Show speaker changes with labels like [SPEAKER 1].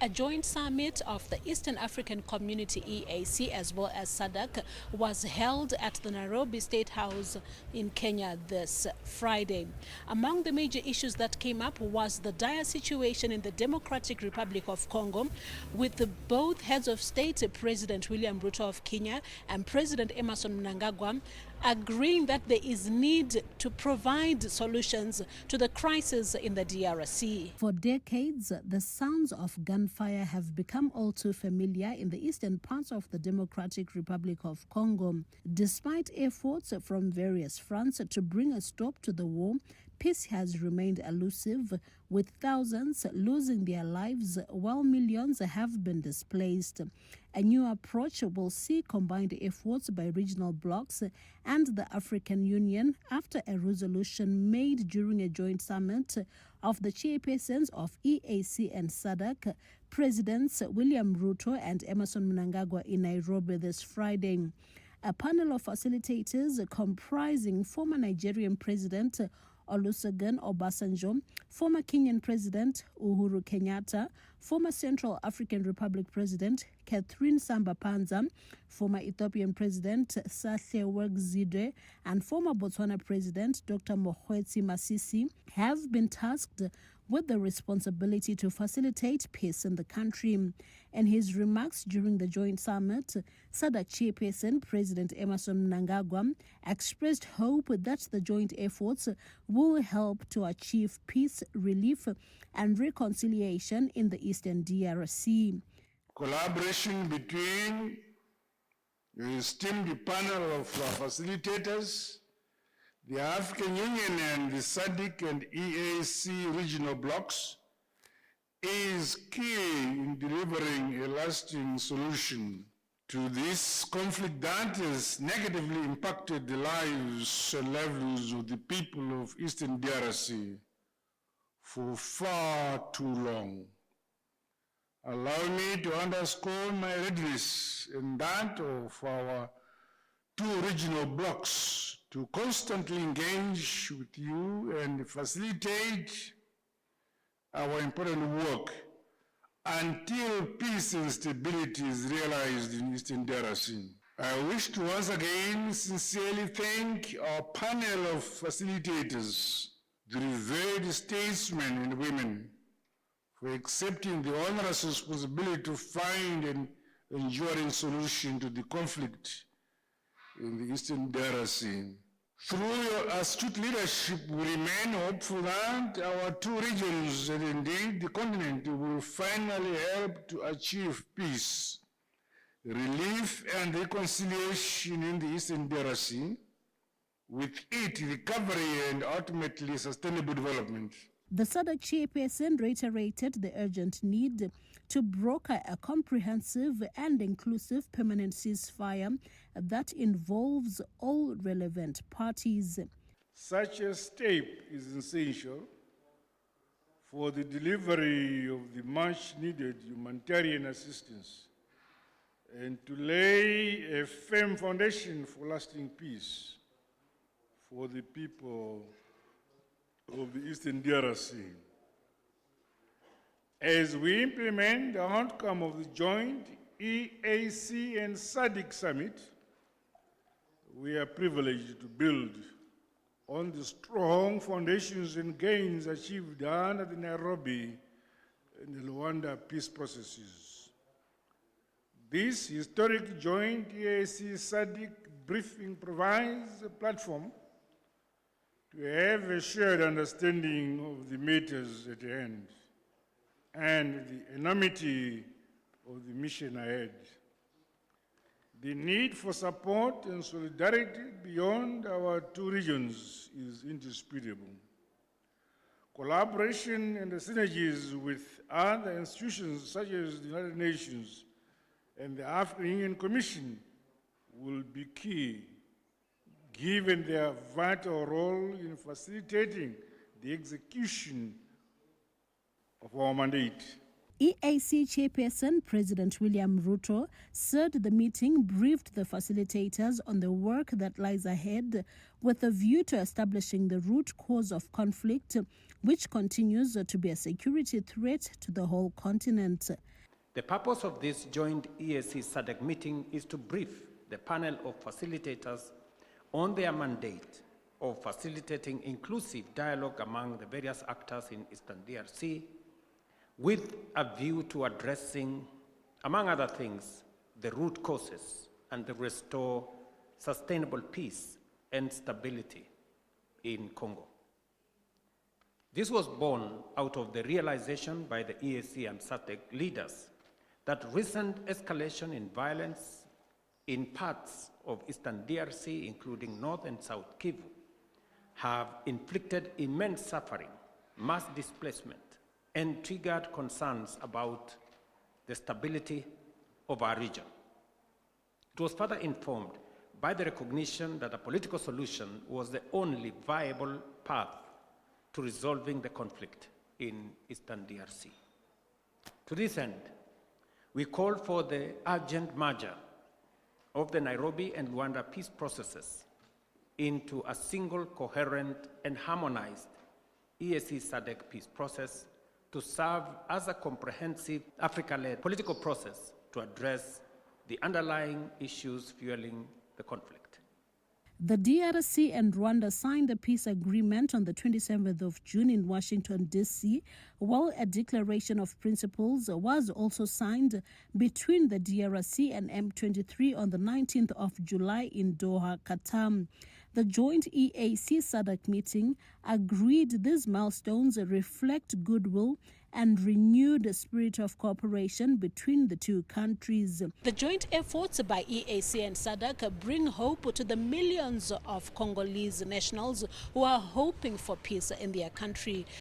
[SPEAKER 1] A joint summit of the Eastern African Community EAC as well as SADC was held at the Nairobi State House in Kenya this Friday. Among the major issues that came up was the dire situation in the Democratic Republic of Congo, with both heads of state, President William Ruto of Kenya and President Emmerson Mnangagwa, agreeing that there is need to provide solutions to the crisis in the DRC. For decades, the sounds of gunfire have become all too familiar in the eastern parts of the Democratic Republic of Congo. Despite efforts from various fronts to bring a stop to the war, peace has remained elusive, with thousands losing their lives while millions have been displaced. A new approach will see combined efforts by regional blocs and the African Union after a resolution made during a joint summit of the chairpersons of EAC and SADC, Presidents William Ruto and Emmerson Mnangagwa in Nairobi this Friday. A panel of facilitators comprising former Nigerian President Olusegun Obasanjo, former Kenyan President Uhuru Kenyatta, former Central African Republic President Catherine Samba-Panza, former Ethiopian President Sahle-Work Zewde, and former Botswana President Dr. Mokgweetsi Masisi have been tasked with the responsibility to facilitate peace in the country. In his remarks during the joint summit, SADC chairperson President Emmerson Mnangagwa expressed hope that the joint efforts will help to achieve peace, relief, and reconciliation in the eastern DRC.
[SPEAKER 2] Collaboration between the esteemed panel of facilitators, the African Union and the SADC and EAC regional blocs is key in delivering a lasting solution to this conflict that has negatively impacted the lives and livelihoods of the people of Eastern DRC for far too long. Allow me to underscore my readiness and that of our two regional blocs to constantly engage with you and facilitate our important work until peace and stability is realized in Eastern DRC. I wish to once again sincerely thank our panel of facilitators, the revered statesmen and women, for accepting the onerous responsibility to find an enduring solution to the conflict in the Eastern DRC. Through your astute leadership, we remain hopeful that our two regions, and indeed the continent, will finally help to achieve peace, relief, and reconciliation in the Eastern DRC, with it recovery and ultimately sustainable development.
[SPEAKER 1] The SADC chairperson reiterated the urgent need to broker a comprehensive and inclusive permanent ceasefire that involves all relevant parties.
[SPEAKER 2] Such a step is essential for the delivery of the much-needed humanitarian assistance and to lay a firm foundation for lasting peace for the people of the Eastern DRC. As we implement the outcome of the joint EAC and SADC summit, we are privileged to build on the strong foundations and gains achieved under the Nairobi and the Luanda peace processes. This historic joint EAC-SADC briefing provides a platform to have a shared understanding of the matters at hand and the enormity of the mission ahead. The need for support and solidarity beyond our two regions is indisputable. Collaboration and the synergies with other institutions such as the United Nations and the African Union Commission will be key, given their vital role in facilitating the execution of our mandate.
[SPEAKER 1] EAC chairperson President William Ruto said the meeting briefed the facilitators on the work that lies ahead with a view to establishing the root cause of conflict, which continues to be a security threat to the whole continent.
[SPEAKER 3] The purpose of this joint EAC SADC meeting is to brief the panel of facilitators on their mandate of facilitating inclusive dialogue among the various actors in Eastern DRC, with a view to addressing, among other things, the root causes and to restore sustainable peace and stability in Congo. This was born out of the realization by the EAC and SADC leaders that recent escalation in violence in parts of Eastern DRC, including North and South Kivu, have inflicted immense suffering, mass displacement, and triggered concerns about the stability of our region. It was further informed by the recognition that a political solution was the only viable path to resolving the conflict in Eastern DRC. To this end, we call for the urgent merger of the Nairobi and Luanda peace processes into a single, coherent, and harmonized EAC SADC peace process to serve as a comprehensive Africa-led political process to address the underlying issues fueling the conflict.
[SPEAKER 1] The DRC and Rwanda signed a peace agreement on the 27th of June in Washington, D.C., while a declaration of principles was also signed between the DRC and M23 on the 19th of July in Doha, Qatar. The joint EAC SADC meeting agreed these milestones reflect goodwill and renewed spirit of cooperation between the two countries. The joint efforts by EAC and SADC bring hope to the millions of Congolese nationals who are hoping for peace in their country.